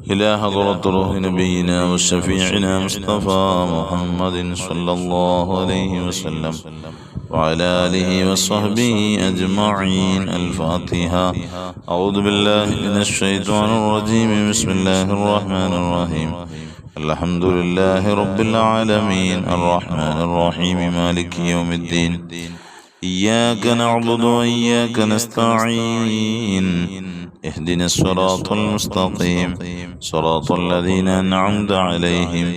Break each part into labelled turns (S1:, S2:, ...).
S1: إلى حضرة روح نبينا وشفيعنا مصطفى محمد صلى الله عليه وسلم وعلى آله وصحبه أجمعين. الفاتحة. أعوذ بالله من الشيطان الرجيم. بسم الله الرحمن الرحيم. الحمد لله رب العالمين الرحمن الرحيم مالك يوم الدين. إياك نعبد وإياك نستعين. اهدنا الصراط المستقيم صراط الذين أنعمت عليهم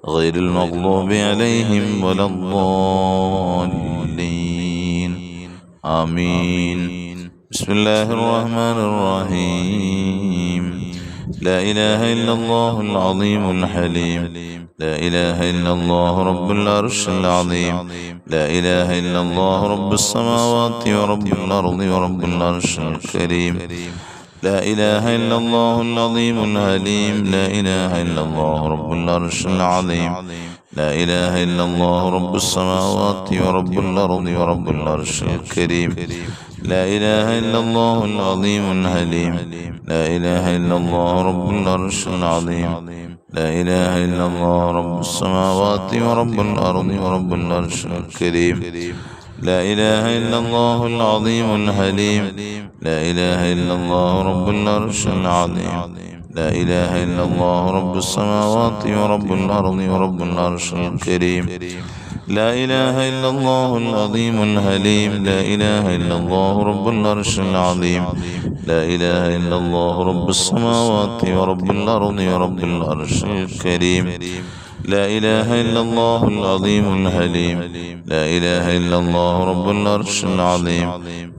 S1: غير المغضوب عليهم ولا الضالين. آمين. بسم الله الرحمن الرحيم. لا إله إلا الله العظيم الحليم. لا إله إلا الله رب العرش العظيم. لا إله إلا الله رب السماوات ورب الأرض ورب العرش الكريم. لا إله إلا الله العظيم الحليم. لا إله إلا الله رب العرش العظيم. لا إله إلا الله رب السماوات ورب الأرض ورب العرش الكريم. لا إله إلا الله العظيم الحليم. لا إله إلا الله رب العرش العظيم. لا إله إلا الله رب السماوات ورب الأرض ورب العرش الكريم. لا إله إلا الله العظيم الحليم. لا إله إلا الله رب العرش العظيم. لا إله إلا الله رب السماوات ورب الأرض ورب العرش الكريم. لا إله إلا الله العظيم الحليم. لا إله إلا الله رب العرش العظيم. لا إله إلا الله رب السماوات ورب الأرض ورب العرش الكريم. لا إله إلا الله العظيم الحليم. لا إله إلا الله رب العرش العظيم.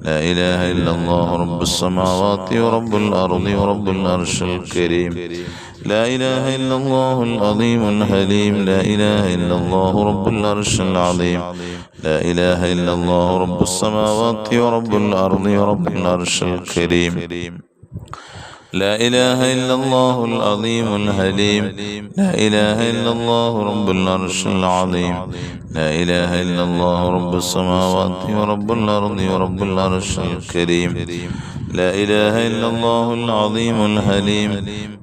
S1: لا إله إلا الله رب السماوات ورب الأرض ورب العرش الكريم. لا إله إلا الله العظيم الحليم. لا إله إلا الله رب العرش العظيم. لا إله إلا الله رب السماوات ورب الأرض ورب العرش الكريم. لا إله إلا الله العظيم الحليم. لا إله إلا الله رب العرش العظيم. لا إله إلا الله رب السماوات ورب الأرض ورب العرش الكريم. لا إله إلا الله العظيم الحليم.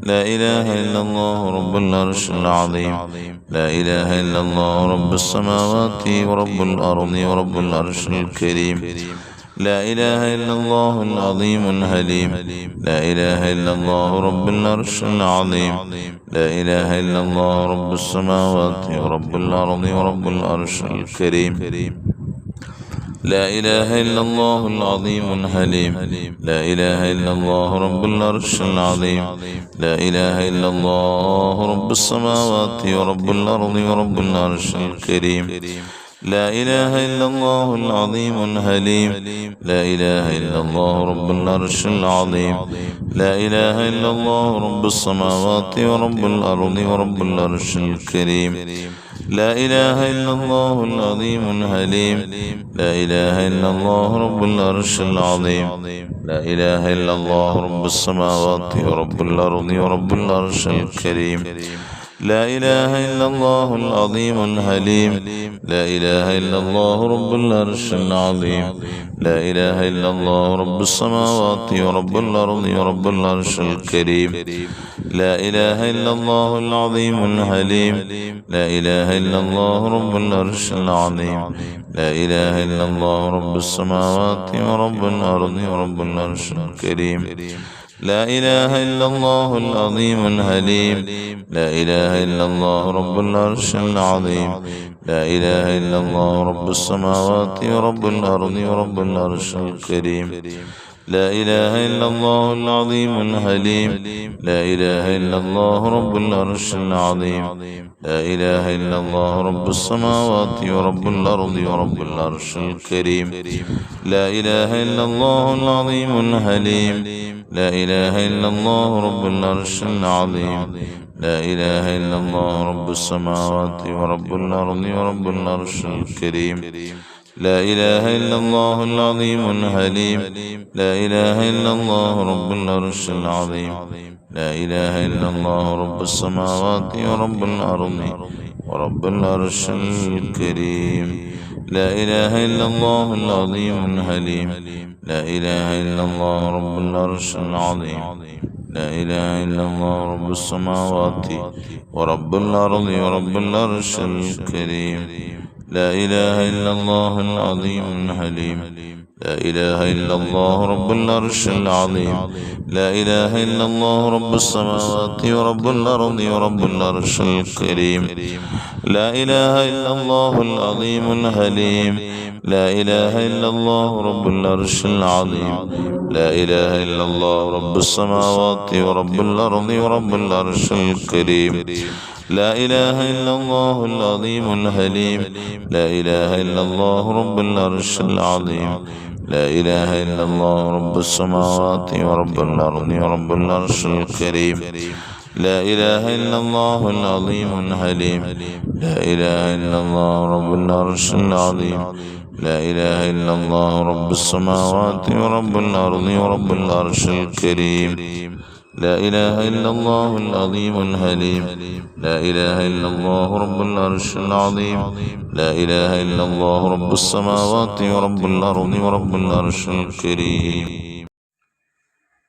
S1: لا إله إلا الله رب العرش العظيم. لا إله إلا الله رب السماوات ورب الأرض ورب العرش الكريم. لا إله إلا الله العظيم الحليم. لا إله إلا الله رب العرش العظيم. لا إله إلا الله رب السماوات ورب الأرض ورب العرش الكريم. لا إله إلا الله العظيم الحليم. لا إله إلا الله رب العرش العظيم. لا إله إلا الله رب السماوات ورب الأرض ورب العرش الكريم. لا إله إلا الله العظيم الحليم. لا إله إلا الله رب العرش العظيم. لا إله إلا الله رب السماوات ورب الأرض ورب العرش الكريم. لا إله إلا الله العظيم الحليم. لا إله إلا الله رب العرش العظيم. لا إله إلا الله رب السماوات ورب الأرض ورب العرش الكريم. لا إله إلا الله العظيم الحليم. لا إله إلا الله رب العرش العظيم. لا إله إلا الله رب السماوات ورب الأرض ورب العرش الكريم. لا إله إلا الله العظيم الحليم. لا إله إلا الله رب العرش العظيم. لا إله إلا الله رب السماوات ورب الأرض ورب العرش الكريم. لا إله إلا الله العظيم الحليم. لا إله إلا الله رب العرش العظيم. لا إله إلا الله رب السماوات ورب الأرض ورب العرش الكريم. لا إله إلا الله العظيم الحليم. لا إله إلا الله رب العرش العظيم. لا إله إلا الله رب السماوات ورب الأرض ورب العرش الكريم. لا إله إلا الله العظيم الحليم. لا إله إلا الله رب العرش العظيم. لا إله إلا الله رب السماوات ورب الأرض ورب العرش الكريم. لا إله إلا الله العظيم الحليم. لا إله إلا الله رب العرش العظيم. لا إله إلا الله رب السماوات ورب الأرض ورب العرش الكريم. لا إله إلا الله العظيم الحليم. لا إله إلا الله رب العرش العظيم. لا إله إلا الله رب السماوات ورب الأرض ورب العرش الكريم لا إله إلا الله العظيم الحليم لا إله إلا الله رب العرش العظيم لا إله إلا الله رب السماوات ورب الأرض ورب العرش الكريم لا إله إلا الله العظيم الحليم لا إله إلا الله رب العرش العظيم لا إله إلا الله رب السماوات ورب الأرض ورب العرش الكريم لا إله إلا الله العظيم الحليم لا إله إلا الله رب العرش العظيم لا إله إلا الله رب السماوات ورب الأرض ورب العرش الكريم لا إله إلا الله العظيم الحليم لا إله إلا الله رب العرش العظيم لا إله إلا الله رب السماوات ورب الأرض ورب العرش الكريم لا إله إلا الله العظيم الحليم لا إله إلا الله رب العرش العظيم لا إله إلا الله رب السماوات ورب الأرض ورب العرش الكريم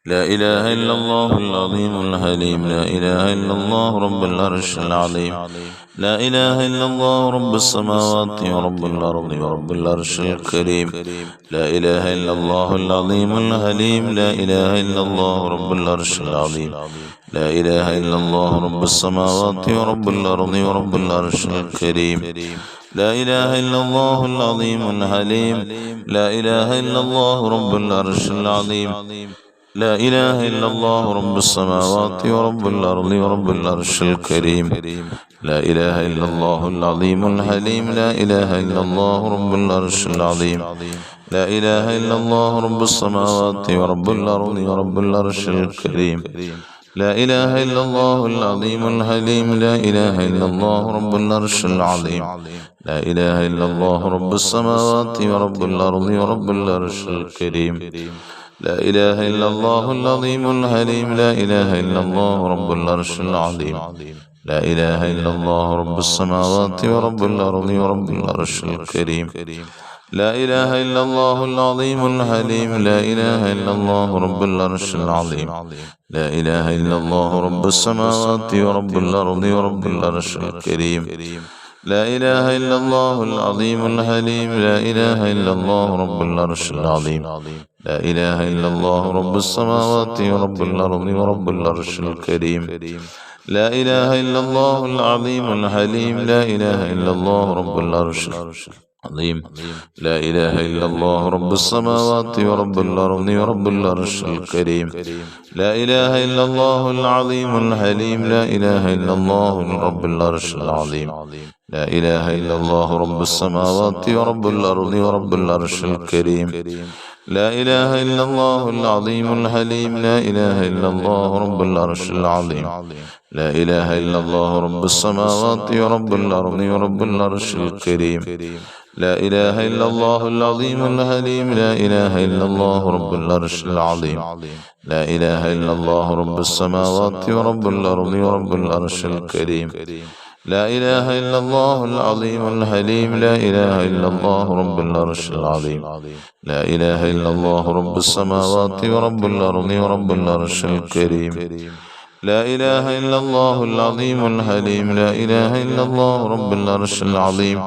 S1: لا إله إلا الله العظيم الحليم لا إله إلا الله رب العرش العظيم لا إله إلا الله رب السماوات ورب الأرض ورب العرش الكريم لا إله إلا الله العظيم الحليم لا إله إلا الله رب العرش العظيم لا إله إلا الله رب السماوات ورب الأرض ورب العرش الكريم لا إله إلا الله العظيم الحليم لا إله إلا الله رب العرش العظيم لا إله إلا الله رب السماوات ورب الأرض ورب العرش الكريم لا إله إلا الله العظيم الحليم لا إله إلا الله رب العرش العظيم لا إله إلا الله رب السماوات ورب الأرض ورب العرش الكريم لا إله إلا الله العظيم الحليم لا إله إلا الله رب العرش العظيم لا إله إلا الله رب السماوات ورب الأرض ورب العرش الكريم لا إله إلا الله العظيم الحليم لا إله إلا الله رب العرش العظيم لا إله إلا الله رب السماوات ورب الأرض ورب العرش الكريم لا إله إلا الله العظيم الحليم لا إله إلا الله رب العرش العظيم لا إله إلا الله رب السماوات ورب الأرض ورب العرش الكريم لا إله إلا الله العظيم الحليم لا إله إلا الله رب العرش العظيم لا إله إلا الله رب السماوات ورب الأرض ورب العرش الكريم لا إله إلا الله العظيم الحليم لا إله إلا الله رب العرش العظيم لا إله إلا الله رب السماوات ورب الأرض ورب العرش الكريم لا إله إلا الله العظيم الحليم لا إله إلا الله رب العرش العظيم لا إله إلا الله رب السماوات ورب الأرض ورب العرش الكريم لا إله إلا الله العظيم الحليم لا إله إلا الله رب العرش العظيم لا إله إلا الله رب السماوات ورب الأرض ورب العرش الكريم لا إله إلا الله العظيم الحليم لا إله إلا الله رب العرش العظيم لا إله إلا الله رب السماوات ورب الأرض ورب العرش الكريم لا إله إلا الله العظيم الحليم لا إله إلا الله رب العرش العظيم لا إله إلا الله رب السماوات ورب الأرض ورب العرش الكريم لا إله إلا الله العظيم الحليم لا إله إلا الله رب العرش العظيم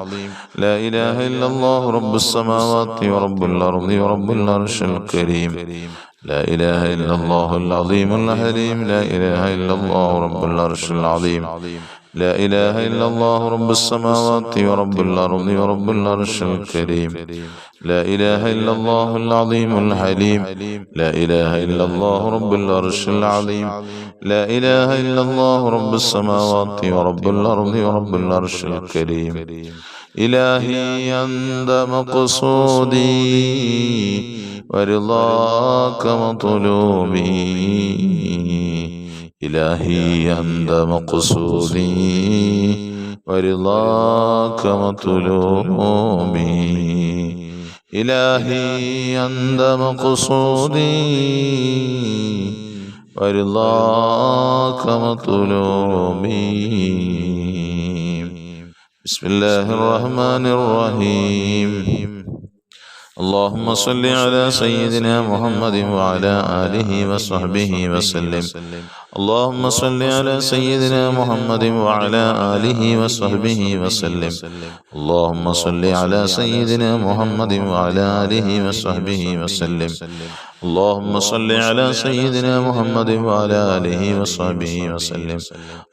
S1: لا إله إلا الله رب السماوات ورب الأرض ورب العرش الكريم لا إله إلا الله العظيم الحليم لا إله إلا الله رب العرش العظيم لا إله إلا الله رب السماوات ورب الأرض ورب العرش الكريم لا إله إلا الله العظيم الحليم لا إله إلا الله رب العرش العظيم لا إله إلا الله رب السماوات ورب الأرض ورب العرش الكريم إلهي أنت مقصودي ورضاك مطلوبي إلهي أنت مقصودي ورضاك مطلوبي إلهي أنت مقصودي ورضاك مطلوبي بسم الله الرحمن الرحيم اللهم صل على سيدنا محمد وعلى آله وصحبه وسلم. اللهم صل على سيدنا محمد وعلى آله وصحبه وسلم. اللهم صل على سيدنا محمد وعلى آله وصحبه وسلم. اللهم صل على سيدنا محمد وعلى آله وصحبه وسلم.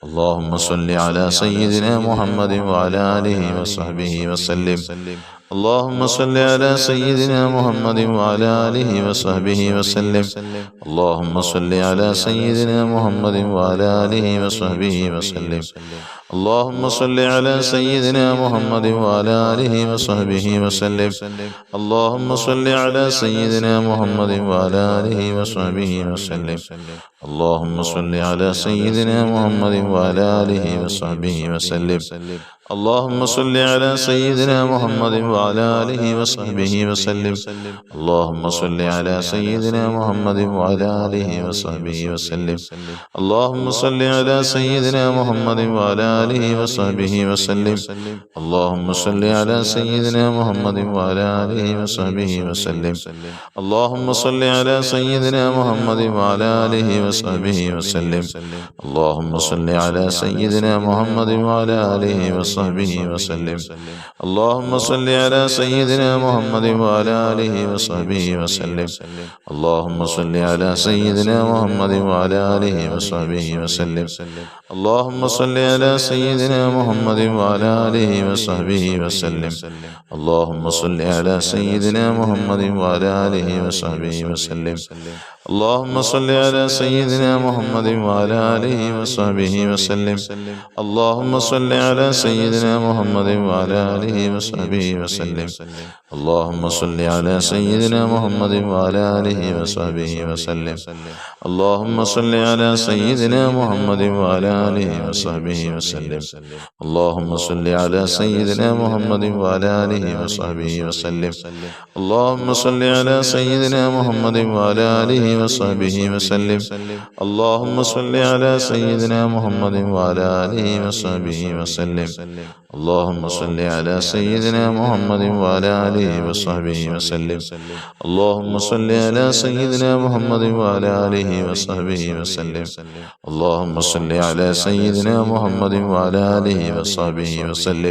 S1: اللهم صل على سيدنا محمد وعلى آله وصحبه وسلم. اللهم صل على سيدنا محمد وعلى آله وصحبه وسلم. اللهم صل على سيدنا محمد وعلى آله وصحبه وسلم. اللهم صل على سيدنا محمد وعلى آله وصحبه وسلم. اللهم صل على سيدنا محمد وعلى آله وصحبه وسلم. اللهم صل على سيدنا محمد وعلى آله وصحبه وسلم. اللهم صل على سيدنا محمد وعلى آله وصحبه وسلم. اللهم صل على سيدنا محمد وعلى آله وصحبه وسلم. اللهم صل على سيدنا محمد وعلى آله وصحبه وسلم. اللهم صل على سيدنا محمد وعلى آله وصحبه وسلم. اللهم صل على سيدنا محمد وعلى آله وصحبه وسلم. اللهم صل على سيدنا محمد وعلى آله وصحبه وسلم. اللهم صل على سيدنا محمد وعلى آله وصحبه وسلم. اللهم صل على سيدنا محمد وعلى آله وصحبه وسلم. اللهم صل على سيدنا محمد وعلى آله وصحبه وسلم. اللهم صل على سيدنا محمد وعلى آله وصحبه وسلم. اللهم صل على سيدنا محمد وعلى آله وصحبه وسلم. اللهم صل على سيدنا محمد وعلى آله وصحبه وسلم. اللهم صل على سيدنا محمد وعلى آله وصحبه وسلم. اللهم صل على سيدنا محمد وعلى آله وصحبه وسلم. اللهم صل على سيدنا محمد وعلى آله وصحبه وسلم. اللهم صل على سيدنا محمد وعلى آله وصحبه وسلم. اللهم صل على سيدنا محمد وعلى آله وصحبه وسلم. اللهم صل على سيدنا محمد وعلى آله وصحبه وسلم. اللهم صل على سيدنا محمد وعلى آله وصحبه وسلم. اللهم صل على سيدنا محمد وعلى آله وصحبه وسلم.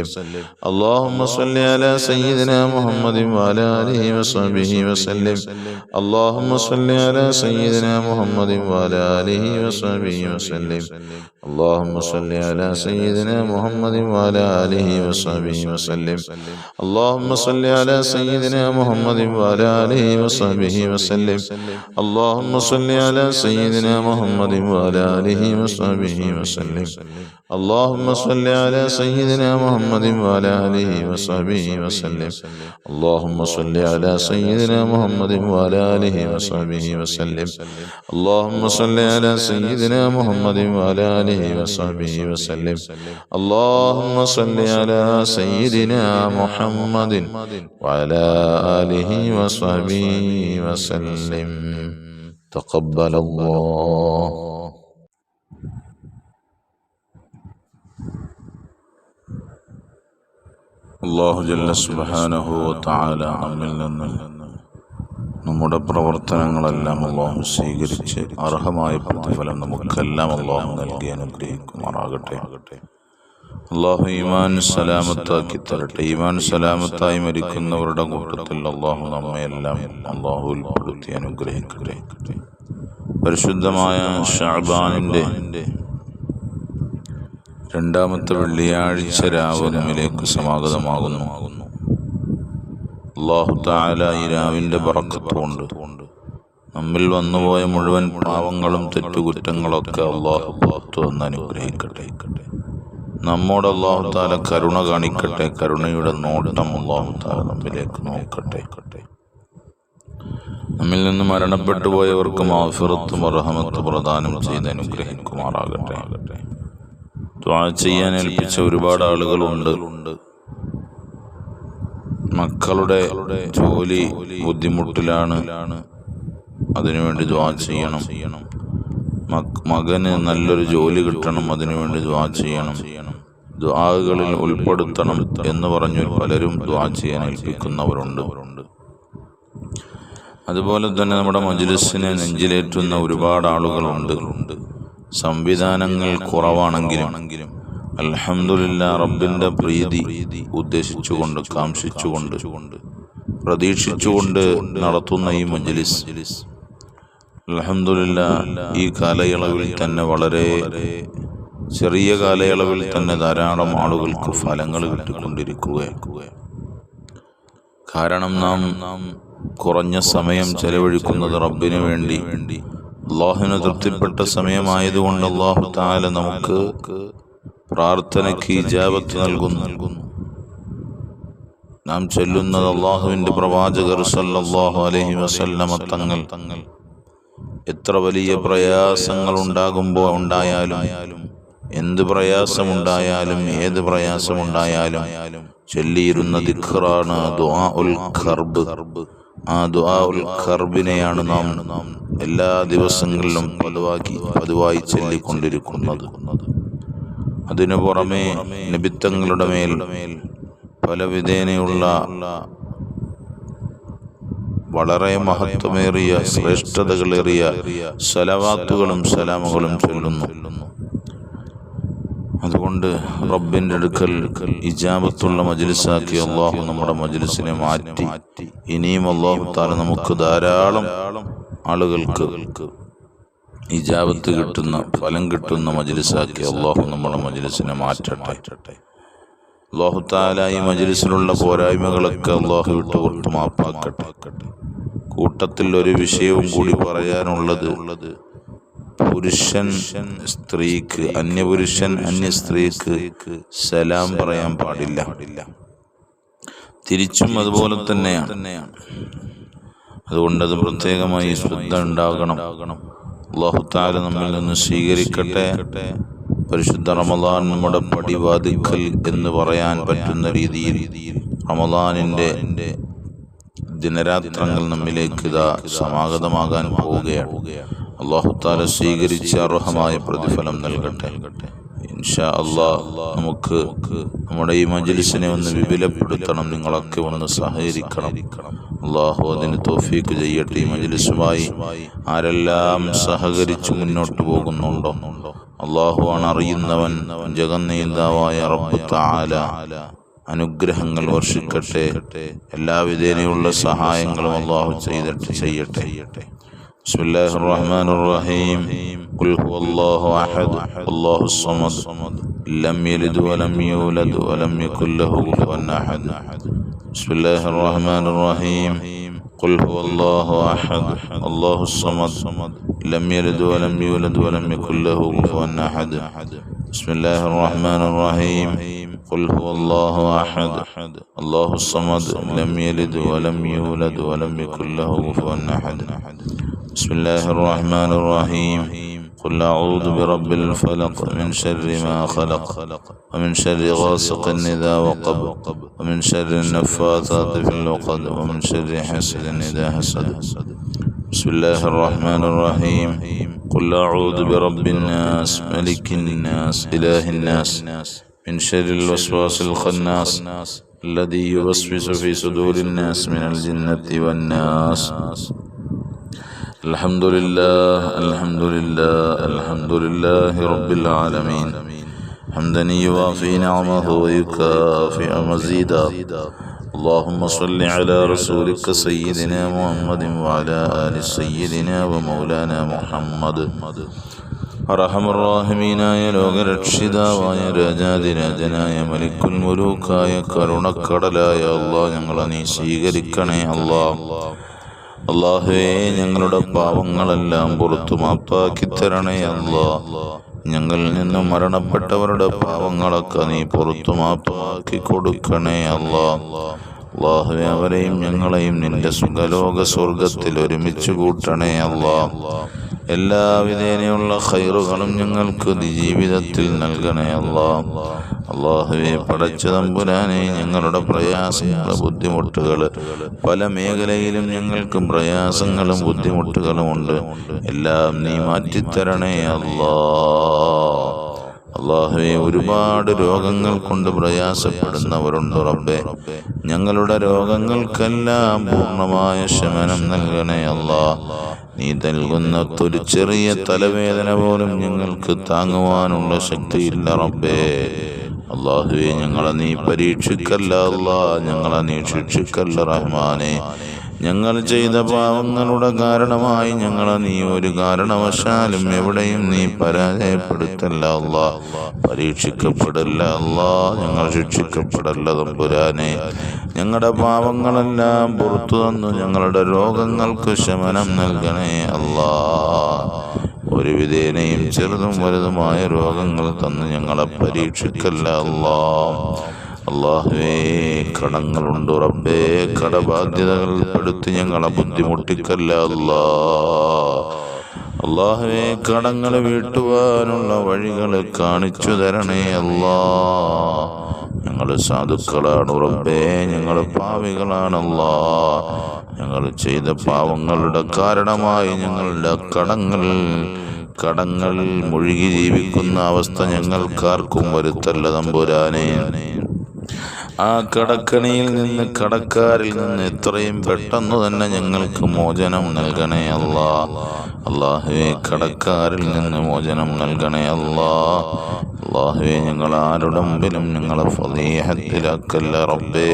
S1: اللهم صل على سيدنا محمد وعلى آله وصحبه وسلم. اللهم صل على سيدنا محمد وعلى آله وصحبه وسلم. اللهم صل على سيدنا محمد وعلى آله وصحبه وسلم. اللهم صل على سيدنا محمد وعلى آله وصحبه وسلم. اللهم صل على سيدنا محمد وعلى آله وصحبه وسلم. اللهم صل على سيدنا محمد وعلى آله وصحبه وسلم. اللهم صل على سيدنا محمد وعلى آله وصحبه وسلم. اللهم صل على سيدنا محمد وعلى آله وصحبه وسلم. اللهم صل على سيدنا محمد وعلى آله وصحبه وسلم. تقبل الله. അല്ലാഹു ജല്ല സുബ്ഹാനഹു വ തആല നമ്മിൽ നിന്ന് നമ്മുടെ പ്രവർത്തനങ്ങളെല്ലാം അല്ലാഹു സ്വീകരിച്ച് അർഹമായ പ്രതിഫലം നമുക്കെല്ലാം അല്ലാഹു നൽകി അനുഗ്രഹിക്കുമാറാകട്ടെ. അല്ലാഹു ഈമാൻ സലാമത്താക്കി തരട്ടെ. ഈമാൻ സലാമത്തായി മരിക്കുന്നവരുടെ കൂട്ടത്തിൽ അല്ലാഹു നമ്മയെല്ലാം അല്ലാഹു ഉൾപ്പെടുത്തി അനുഗ്രഹിക്കട്ടെ. പരിശുദ്ധമായ ശഅബാനിന്റെ രണ്ടാമത്തെ വെള്ളിയാഴ്ച രാവ് നമ്മിലേക്ക് സമാഗതമാകുന്നു. അല്ലാഹു തആല ഈ രാവിന്റെ ബറക്കത്ത് കൊണ്ട് നമ്മിൽ വന്നുപോയ മുഴുവൻ പാവങ്ങളും തെറ്റുകുറ്റങ്ങളൊക്കെ അല്ലാഹു പുറത്തു വന്ന് അനുഗ്രഹിക്കട്ടെ. നമ്മോട് അല്ലാഹു തആല കരുണ കാണിക്കട്ടെ. കരുണയുടെ നോട്ടം അല്ലാഹു തആല നമ്മിലേക്ക് നോക്കട്ടെ. നമ്മിൽ നിന്ന് മരണപ്പെട്ടു പോയവർക്ക് മഗ്ഫിറത്തും റഹ്മത്തും പ്രദാനം ചെയ്ത് അനുഗ്രഹിക്കുമാറാകട്ടെ. ദുആ ചെയ്യാൻ ഏൽപ്പിച്ച ഒരുപാട് ആളുകളുണ്ട്. മക്കളുടെ ജോലി ബുദ്ധിമുട്ടിലാണ്, അതിനുവേണ്ടി ദുആ ചെയ്യണം. മകന് നല്ലൊരു ജോലി കിട്ടണം, അതിനുവേണ്ടി ദുആ ചെയ്യണം. ദുആകളിൽ ഉൾപ്പെടുത്തണം എന്ന് പറഞ്ഞു പലരും ദുആ ചെയ്യാൻ ഏൽപ്പിക്കുന്നവരുണ്ട്. അതുപോലെ തന്നെ നമ്മുടെ മജ്‌ലിസിനെ നെഞ്ചിലേറ്റുന്ന ഒരുപാട് ആളുകളുണ്ട്. സംവിധാനങ്ങൾ കുറവാണെങ്കിലും അൽഹംദുലില്ലാഹ് റബ്ബിന്റെ പ്രീതി ഉദ്ദേശിച്ചുകൊണ്ട്, കാംക്ഷിച്ചുകൊണ്ട്, പ്രതീക്ഷിച്ചുകൊണ്ട് നടത്തുന്ന ഈ മജ്‌ലിസ് അൽഹംദുലില്ലാഹ് ഈ കാലയളവിൽ തന്നെ, വളരെ ചെറിയ കാലയളവിൽ തന്നെ ധാരാളം ആളുകൾക്ക് ഫലങ്ങൾ കിട്ടിക്കൊണ്ടിരിക്കുകയാണ്. കാരണം നാം കുറഞ്ഞ സമയം ചെലവഴിക്കുന്നത് റബ്ബിന് വേണ്ടി, അല്ലാഹുവിന് തൃപ്തിപ്പെട്ട സമയമായതുകൊണ്ട് അല്ലാഹു തആല നമുക്ക് പ്രാർത്ഥനയ്ക്ക് ഇജാബത്ത് നൽകുന്നു. നാം ചൊല്ലുന്നത് അല്ലാഹുവിന്റെ പ്രവാചകർ സല്ലല്ലാഹു അലൈഹി വസല്ലമ തങ്ങൾ എത്ര വലിയ പ്രയാസങ്ങൾ ഉണ്ടായാലും, എന്ത് പ്രയാസമുണ്ടായാലും, ഏത് പ്രയാസമുണ്ടായാലും ചൊല്ലിയിരുന്ന ദിക്റാണ് ദുആഉൽ ഖർബ്. ആ ദുആഉൽ ഖർബിനെയാണ് നാം എല്ലാ ദിവസങ്ങളിലും പതിവായി ചൊല്ലിക്കൊണ്ടിരിക്കുന്നത്. അതിനു പുറമെ നബിത്തങ്ങളുടെ മേൽ പല വിധേനയുള്ള വളരെ മഹത്വമേറിയ, ശ്രേഷ്ഠതകളേറിയ സലവാത്തുകളും സലാമുകളും ചൊല്ലുന്നു. അതുകൊണ്ട് റബ്ബിന്റെ അടുക്കൽ ഇജാബത്തുള്ള മജ്‌ലിസാക്കി അല്ലാഹു നമ്മുടെ മജ്‌ലിസിനെ മാറ്റി ഇനിയും അല്ലാഹു തആല നമുക്ക് ധാരാളം ആളുകൾക്ക് ഇജാബത്ത് കിട്ടുന്ന, ഫലം കിട്ടുന്ന മജ്‌ലിസാക്കി അല്ലാഹു നമ്മുടെ മജ്‌ലിസിനെ മാറ്റട്ടെ. അല്ലാഹു തആല ഈ മജ്‌ലിസിലുള്ള പോരായ്മകളൊക്കെ അല്ലാഹു വിട്ടുപുറത്ത് മാപ്പാക്കട്ടെ. കൂട്ടത്തിൽ ഒരു വിഷയവും കൂടി പറയാനുള്ളത്, പുരുഷൻ സ്ത്രീക്ക്, അന്യപുരുഷൻ അന്യ സ്ത്രീക്ക് സലാം പറയാൻ പാടില്ല. തിരിച്ചും അതുപോലെ തന്നെയാണ്. അതുകൊണ്ട് അത് പ്രത്യേകമായി ശ്രദ്ധ ഉണ്ടാകണം. അല്ലാഹു തആല നമ്മിൽ നിന്ന് സ്വീകരിക്കട്ടെ. പരിശുദ്ധ റമളാൻ നമ്മുടെ പടിവാതിക്കൽ എന്ന് പറയാൻ പറ്റുന്ന രീതിയിൽ റമളാനിന്റെ ദിനരാത്രങ്ങൾ നമ്മിലേക്ക് സമാഗതമാകാൻ പോവുകയാണ്. അല്ലാഹു തആല സ്വീകരിച്ച അർഹമായ പ്രതിഫലം നൽകട്ടെ. ഇൻഷാ അല്ലാഹ് നമുക്ക് നമ്മുടെ ഈ മജ്‌ലിസിനെ ഒന്ന് വിപുലപ്പെടുത്തണം. നിങ്ങളൊക്കെ ഒന്ന് സഹകരിക്കണം. അല്ലാഹു അതിന് തൗഫീഖ് ചെയ്യട്ടെ. ഈ മജ്‌ലിസുമായി ആരെല്ലാം സഹകരിച്ച് മുന്നോട്ട് പോകുന്നുണ്ടോ, അല്ലാഹു ആണ് അറിയുന്നവൻ. ജഗന്നേതാവായ റബ്ബ് തആല അനുഗ്രഹങ്ങൾ വർഷിക്കട്ടെ. എല്ലാവിധേനയുള്ള സഹായങ്ങളും അല്ലാഹു ചെയ്യട്ടെ. ബിസ്മില്ലാഹിർ റഹ്മാനിർ റഹീം. ഖുൽ ഹുവല്ലാഹു അഹദ് അല്ലാഹുസ് സമദ് ലം യലിദ് വലം യൂലദ് വലം യകുൽ ലഹു കുഫുവൻ അഹദ്. ബിസ്മില്ലാഹിർ റഹ്മാനിർ റഹീം. ഖുൽ ഹുവല്ലാഹു അഹദ് അല്ലാഹുസ് സമദ് ലം യലിദ് വലം യൂലദ് വലം യകുൽ ലഹു കുഫുവൻ അഹദ്. ബിസ്മില്ലാഹിർ റഹ്മാനിർ റഹീം. ഖുൽ ഹുവല്ലാഹു അഹദ് അല്ലാഹുസ് സമദ് ലം യലിദ് വലം യൂലദ് വലം യകുൽ ലഹു കുഫുവൻ അഹദ്. ബിസ്മില്ലാഹിർ റഹ്മാനിർ റഹീം. قل أعوذ برب الفلق من شر ما خلق ومن شر غاسق إذا وقب ومن شر النفاثات في العقد ومن شر حاسد إذا حسد. بسم الله الرحمن الرحيم. قل أعوذ برب الناس ملك الناس إله الناس من شر الوسواس الخناس الذي يوسوس في صدور الناس من الجنة والناس. الحمد لله رب العالمين حمدا يوافي نعمه ويكافئ مزيدا. اللهم صل على رسولك سيدنا محمد وعلى آل سيدنا ومولانا محمد. അർഹമർറാഹിമീനായ ലോകരക്ഷിതാവായ രാജാതിരാജനായ മലിക്കുൽ മുലൂക്കായ കരുണക്കടലായ അല്ലാഹ്, ഞങ്ങളെ നീ സ്വീകരിക്കണേ അല്ലാഹുവേ. ഞങ്ങളുടെ പാവങ്ങളെല്ലാം പുറത്തു മാപ്പാക്കി തരണേ അല്ലാഹ്. ഞങ്ങളിൽ നിന്നും മരണപ്പെട്ടവരുടെ പാവങ്ങളൊക്കെ നീ പുറത്തു മാപ്പാക്കി കൊടുക്കണേ അല്ലാഹുവേ. അവരെയും ഞങ്ങളെയും നിന്റെ സുഖലോക സ്വർഗത്തിൽ ഒരുമിച്ച് കൂട്ടണേ അല്ലാഹ്. എല്ലാവിധേനയുള്ള ഖൈറുകളും ഞങ്ങൾക്ക് ജീവിതത്തിൽ നൽകണേ അല്ലാഹുവേ. പടച്ച തമ്പുരാനെ, ഞങ്ങളുടെ പ്രയാസങ്ങൾ, ബുദ്ധിമുട്ടുകൾ, പല മേഖലയിലും ഞങ്ങൾക്ക് പ്രയാസങ്ങളും ബുദ്ധിമുട്ടുകളും ഉണ്ട്. എല്ലാം നീ മാറ്റിത്തരണേ അല്ലാഹുവേ, ഒരുപാട് രോഗങ്ങൾ കൊണ്ട് പ്രയാസപ്പെടുന്നവരുണ്ട് റബ്ബേ. ഞങ്ങളുടെ രോഗങ്ങൾക്കെല്ലാം പൂർണ്ണമായ ശമനം നൽകണേ അല്ലാ. നീ നൽകുന്ന ഒരു ചെറിയ തലവേദന പോലും ഞങ്ങൾക്ക് താങ്ങുവാനുള്ള ശക്തിയില്ല റബ്ബേ. അല്ലാഹുവേ, ഞങ്ങളെ നീ പരീക്ഷിക്കല്ല അല്ലാ, ഞങ്ങളെ നീ ശിക്ഷിക്കല്ല റഹ്മാനെ. ഞങ്ങൾ ചെയ്ത പാവങ്ങളുടെ കാരണമായി ഞങ്ങളെ നീ ഒരു കാരണവശാലും എവിടെയും നീ പരാജയപ്പെടുത്തല്ല അല്ലാ, പരീക്ഷിക്കപ്പെടല്ല അല്ലാ, ഞങ്ങൾ ശിക്ഷിക്കപ്പെടല്ല തമ്പുരാനെ. ഞങ്ങളുടെ പാവങ്ങളെല്ലാം പുറത്തു തന്നു ഞങ്ങളുടെ രോഗങ്ങൾക്ക് ശമനം നൽകണേ അല്ലാ. ഒരു വിധേനയും ചെറുതും വലുതുമായ രോഗങ്ങൾ തന്ന് ഞങ്ങളെ പരീക്ഷിക്കല്ല അല്ലാ. അല്ലാഹുവേ, കടങ്ങളുണ്ട് റബ്ബേ, കടബാധ്യതകൾ പെടുത്തി ഞങ്ങളെ ബുദ്ധിമുട്ടിക്കല്ല അല്ലാ. അല്ലാഹുവേ, കടങ്ങൾ വീട്ടുവാനുള്ള വഴികൾ കാണിച്ചു തരണേ അല്ലാ. ഞങ്ങൾ സാധുക്കളാണ് റബ്ബേ, ഞങ്ങൾ പാവികളാണല്ലാ. ഞങ്ങൾ ചെയ്ത പാവങ്ങളുടെ കാരണമായി ഞങ്ങളുടെ കടങ്ങൾ മുഴുകി ജീവിക്കുന്ന അവസ്ഥ ഞങ്ങൾക്കാർക്കും വരുത്തല്ല തമ്പുരാനെ. ആ കടക്കണിയിൽ നിന്ന്, കടക്കാരിൽ നിന്ന് എത്രയും പെട്ടെന്ന് തന്നെ ഞങ്ങൾക്ക് മോചനം നൽകണേ അല്ലാ. അല്ലാഹുവേ, കടക്കാരിൽ നിന്ന് മോചനം നൽകണേ അല്ലാ. അല്ലാഹുവേ, ഞങ്ങൾ ആരുടെ മുമ്പിലും ഞങ്ങളെ ഫളീഹത്തിലാക്കല്ല റബ്ബേ.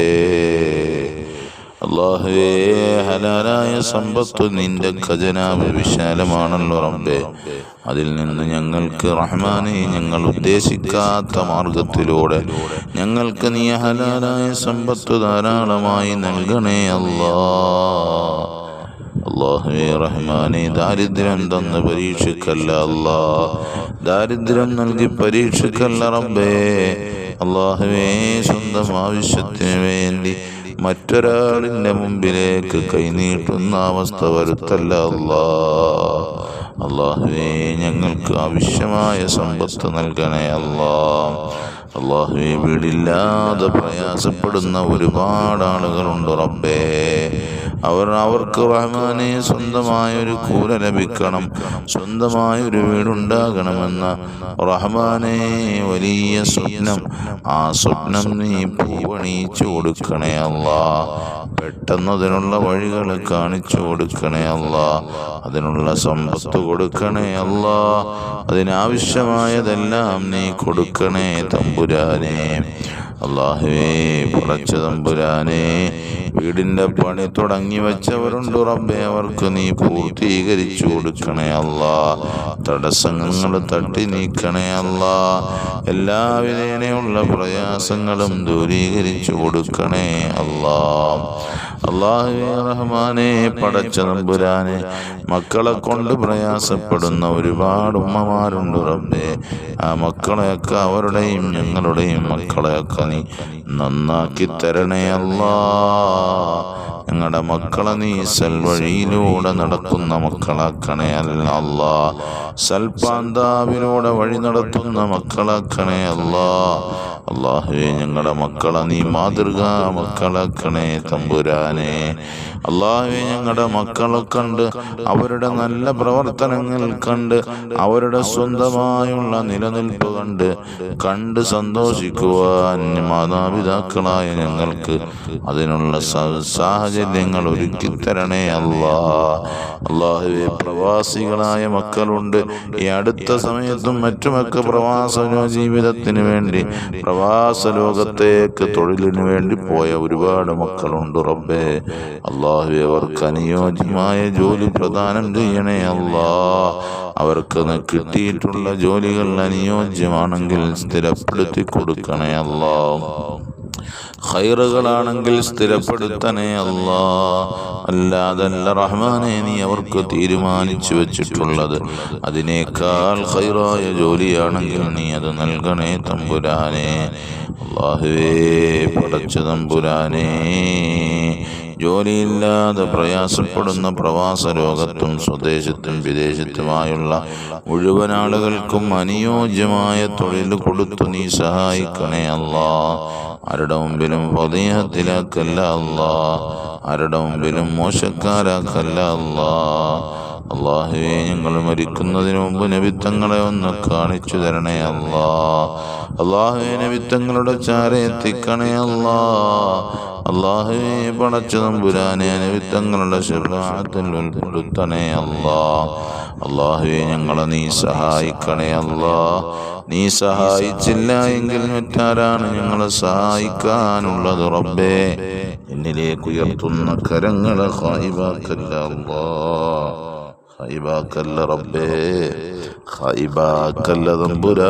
S1: അല്ലാഹുവേ, ഹലാലായ സമ്പത്ത് നിന്റെ ഖജനാവ് വിശാലമാണല്ലോ റബ്ബേ. അതിൽ നിന്ന് ഞങ്ങൾക്ക് റഹ്മാനെ, ഞങ്ങൾ ഉദ്ദേശിക്കാത്ത മാർഗത്തിലൂടെ ഞങ്ങൾക്ക് നീ ഹലാലായ സമ്പത്ത് ധാരാളമായി നൽകണേ അല്ലാ. അല്ലാഹുവേ റഹ്മാനെ, ദാരിദ്ര്യം തന്ന് പരീക്ഷിക്കല്ല അല്ലാ, ദാരിദ്ര്യം നൽകി പരീക്ഷിക്കല്ല റബ്ബേ. അല്ലാഹുവേ, സ്വന്തം ആവശ്യത്തിന് വേണ്ടി മറ്റൊരാളിൻ്റെ മുമ്പിലേക്ക് കൈനീട്ടുന്ന അവസ്ഥ വരുത്തല്ല അല്ലാ. അല്ലാഹുവേ, ഞങ്ങൾക്ക് ആവശ്യമായ സമ്പത്ത് നൽകണേ അല്ലാ. അല്ലാഹുവേ, വീടില്ലാതെ പ്രയാസപ്പെടുന്ന ഒരുപാട് ആളുകളുണ്ട് റബ്ബേ. അവർക്ക് റഹ്മാനെ സ്വന്തമായൊരു കൂര ലഭിക്കണം, സ്വന്തമായൊരു വീടുണ്ടാകണമെന്ന റഹ്മാനെ വലിയ സ്വപ്നം, ആ സ്വപ്നം നീ പൂവണിയിച്ചു കൊടുക്കണേ അല്ലാ. പെട്ടെന്ന് അതിനുള്ള വഴികൾ കാണിച്ചു കൊടുക്കണേ അല്ലാ. അതിനുള്ള സമ്പത്ത് കൊടുക്കണേ അല്ലാ. അതിനാവശ്യമായതെല്ലാം നീ കൊടുക്കണേ തമ്പുരാനെ. അല്ലാഹുവേ, പടച്ച തമ്പുരാനെ, വീടിൻ്റെ പണി തുടങ്ങി വെച്ചവരുണ്ട് റബ്ബേ, അവർക്ക് നീ പൂർത്തീകരിച്ചു കൊടുക്കണേ അല്ലാ. തടസ്സങ്ങൾ തട്ടി നീക്കണേ അല്ലാ. എല്ലാവിധേനയുള്ള പ്രയാസങ്ങളും ദൂരീകരിച്ചു കൊടുക്കണേ അല്ലാ. അല്ലാഹുവേ റഹ്മാനെ, പടച്ച തമ്പുരാനെ, മക്കളെ കൊണ്ട് പ്രയാസപ്പെടുന്ന ഒരുപാട് ഉമ്മമാരുണ്ട് റബ്ബേ. ആ മക്കളെയൊക്കെ, അവരുടെയും ഞങ്ങളുടെയും മക്കളെയൊക്കെ നീ നന്നാക്കി തരണേ അല്ലാ. ഞങ്ങളുടെ മക്കളെ നീ സൽവഴിയിലൂടെ നടക്കുന്ന മക്കളാക്കണേ അല്ലാ. സൽപാന്താവിലൂടെ വഴി നടത്തുന്ന മക്കളാക്കണേ അല്ലാ. അല്ലാഹുവേ, ഞങ്ങളുടെ മക്കളെ നീ മാതൃകാ മക്കളാക്കണേ തമ്പുരാനെ. അല്ലാഹുവേ, ഞങ്ങളുടെ മക്കളെ കണ്ട്, അവരുടെ നല്ല പ്രവർത്തനങ്ങൾ കണ്ട്, അവരുടെ സ്വന്തമായുള്ള നിലനിൽപ്പ് കണ്ട് സന്തോഷിക്കുവാൻ മാതാപിതാക്കളായ ഞങ്ങൾക്ക് അതിനുള്ള സാഹചര്യങ്ങൾ ഒരുക്കി തരണേ അല്ലാ. അല്ലാഹുവേ, പ്രവാസികളായ മക്കളുണ്ട്. ഈ അടുത്ത സമയത്തും മറ്റുമൊക്കെ പ്രവാസ ജീവിതത്തിന് വേണ്ടി, പ്രവാസ ലോകത്തേക്ക് തൊഴിലിന് വേണ്ടി പോയ ഒരുപാട് മക്കളുണ്ട് റബ്ബേ. അല്ലാഹുവേ, അവർക്ക് അനുയോജ്യമായ ജോലി പ്രദാനം ചെയ്യണേ അല്ലാ. അവർക്ക് കിട്ടിയിട്ടുള്ള ജോലികൾ അനുയോജ്യമാണെങ്കിൽ സ്ഥിരപ്പെടുത്തി കൊടുക്കണേ അല്ലാ. ഖൈറുകളാണെങ്കിൽ സ്ഥിരപ്പെടുത്തണേ അല്ലാ. അല്ലാതല്ല റഹ്മാനെ, നീ അവർക്ക് തീരുമാനിച്ചു വെച്ചിട്ടുള്ളത് അതിനേക്കാൾ ഖൈറായ ജോലിയാണെങ്കിൽ നീ അത് നൽകണേ തമ്പുരാനെ. അല്ലാഹുവേ, പടച്ച തമ്പുരാനെ, ജോലിയില്ലാതെ പ്രയാസപ്പെടുന്ന പ്രവാസ ലോകത്തും സ്വദേശത്തും വിദേശത്തുമായുള്ള മുഴുവൻ ആളുകൾക്കും അനുയോജ്യമായ തൊഴിൽ കൊടുത്തു നീ സഹായിക്കണേ അല്ലാ. ആരുടെ മുമ്പിലും ഫളീഹത്തിലാക്കല്ല അല്ലാ, ആരുടെ മുമ്പിലും മോശക്കാരാക്കല്ല അല്ലാ. അല്ലാഹുവേ, ഞങ്ങൾ മരിക്കുന്നതിന് മുമ്പ് നബിത്തങ്ങളെ ഒന്ന് കാണിച്ചു തരണേ അല്ലാ. അല്ലാഹുവേ, നബിത്തങ്ങളുടെ ചാരെ എത്തിക്കണേ അല്ലാ. അല്ലാഹുവേ, പടച്ച തമ്പുരാനെ, നബിത്തങ്ങളുടെ ശഫാഅത്തിൽ ഉൾപ്പെടുത്തണേ അല്ലാ. അല്ലാഹുവേ, ഞങ്ങളെ നീ സഹായിക്കണേ അല്ലാ. നീ സഹായിച്ചില്ല എങ്കിൽ മറ്റാരാണ് ഞങ്ങളെ സഹായിക്കാനുള്ളത്? റബ്ബേ, എന്നിലേക്ക് ഉയർത്തുന്ന കരങ്ങളെ ഖായിബാക്കല്ല അല്ലാ, ഖായിബാക്കല്ല റബ്ബേ, ഖായിബാക്കല്ല തമ്പുരാനേ.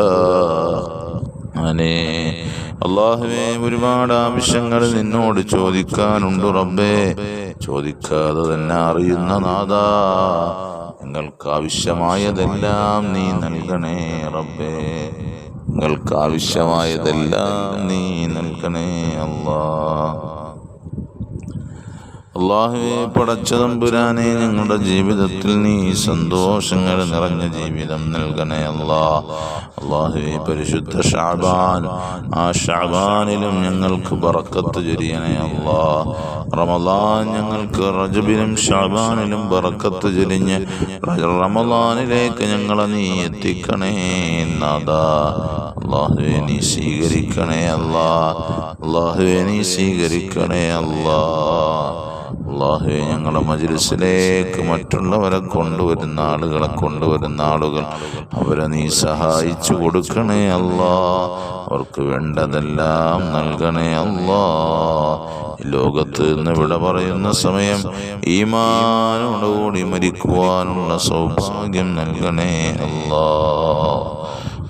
S1: അല്ലാഹുവേ, ഒരുപാട് ആവശ്യങ്ങൾ നിന്നോട് ചോദിക്കാനുണ്ട് റബ്ബേ. ചോദിക്കാതെ തന്നെ അറിയുന്ന നാഥാ, നിങ്ങൾക്ക് ആവശ്യമായതെല്ലാം നീ നൽകണേ റബ്ബേ. നിങ്ങൾക്ക് ആവശ്യമായതെല്ലാം നീ നൽകണേ അല്ലാ. അല്ലാഹുവേ, പടച്ച തമ്പുരാനെ, ഞങ്ങളുടെ ജീവിതത്തിൽ നീ സന്തോഷങ്ങൾ നിറഞ്ഞ ജീവിതം നൽകണേ അല്ലാ. അല്ലാഹുവേ, പരിശുദ്ധ ശഅബാൻ, ആ ശഅബാനിലും ഞങ്ങൾക്ക് ബറക്കത്ത് ചൊരിയണേ അല്ലാ. റമളാൻ ഞങ്ങൾക്ക് റജബിലും ശഅബാനിലും ബറക്കത്ത് ചൊരിഞ്ഞ് റമളാനിലേക്ക് ഞങ്ങളെ നീ എത്തിക്കണേ നാഥാ. അല്ലാഹുവേ, നീ സ്വീകരിക്കണേ അല്ലാ. അല്ലാഹുവേ, നീ സ്വീകരിക്കണേ അല്ലാ. അല്ലാഹുവേ, ഞങ്ങളുടെ മജ്‌ലിസിലേക്ക് മറ്റുള്ളവരെ കൊണ്ടുവരുന്ന ആളുകൾ അവരെ നീ സഹായിച്ചു കൊടുക്കണേ അല്ലാ. അവർക്ക് വേണ്ടതെല്ലാം നൽകണേ അല്ലാ. ലോകത്ത് നിന്ന് വിട പറയുന്ന സമയം ഈമാനോടുകൂടി മരിക്കുവാനുള്ള സൗഭാഗ്യം നൽകണേ അല്ലാ.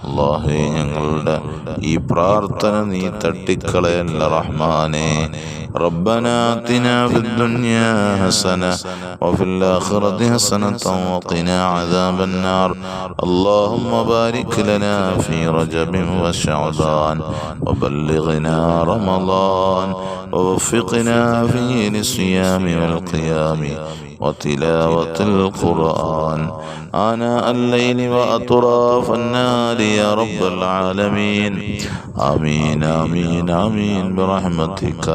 S1: അല്ലാഹുവേ, ഞങ്ങളുടെ ഈ പ്രാർത്ഥന നീ തട്ടിക്കളയല്ല റഹ്മാനേ. ربنا آتنا في الدنيا حسنة وفي الآخرة حسنة وقنا عذاب النار. اللهم بارك لنا في رجب وشعبان وبلغنا رمضان ووفقنا فيه للصيام والقيام وتلاوة القرآن آناء الليل وأطراف النار يا رب العالمين. آمين آمين آمين برحمتك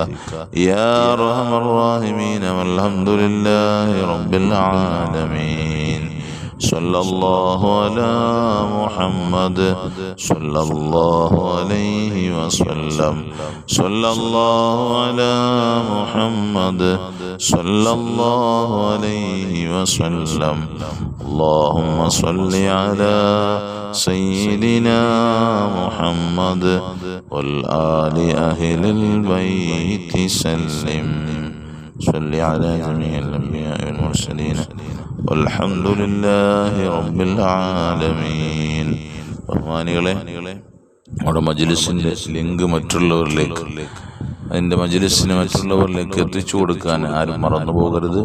S1: يا أرحم الراحمين. والحمد لله رب العالمين. صلى الله على محمد صلى الله عليه وسلم. صلى الله على محمد صلى الله عليه وسلم. اللهم صل على سيدنا محمد والآل أهل البيت سلم. صل على جميع الأنبياء والمرسلين والحمد لله رب العالمين. ബഹുമാനികളെ, നമ്മുടെ മജ്‌ലിസിന്റെ ലിങ്ക് അതിൻ്റെ മജ്‌ലിസിന് മറ്റുള്ളവരിലേക്ക് എത്തിച്ചു കൊടുക്കാൻ ആരും മറന്നു പോകരുത്.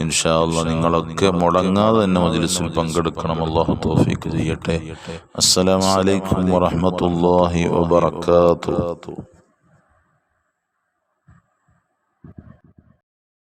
S1: ഇൻഷാ അല്ലാഹ് നിങ്ങളൊക്കെ മുടങ്ങാതെ തന്നെ മജ്‌ലിസിൽ പങ്കെടുക്കണം. അല്ലാഹു തൗഫീഖ് ചെയ്യട്ടെ. അസ്സലാമു അലൈക്കും വറഹ്മത്തുള്ളാഹി വബറകാതുഹു.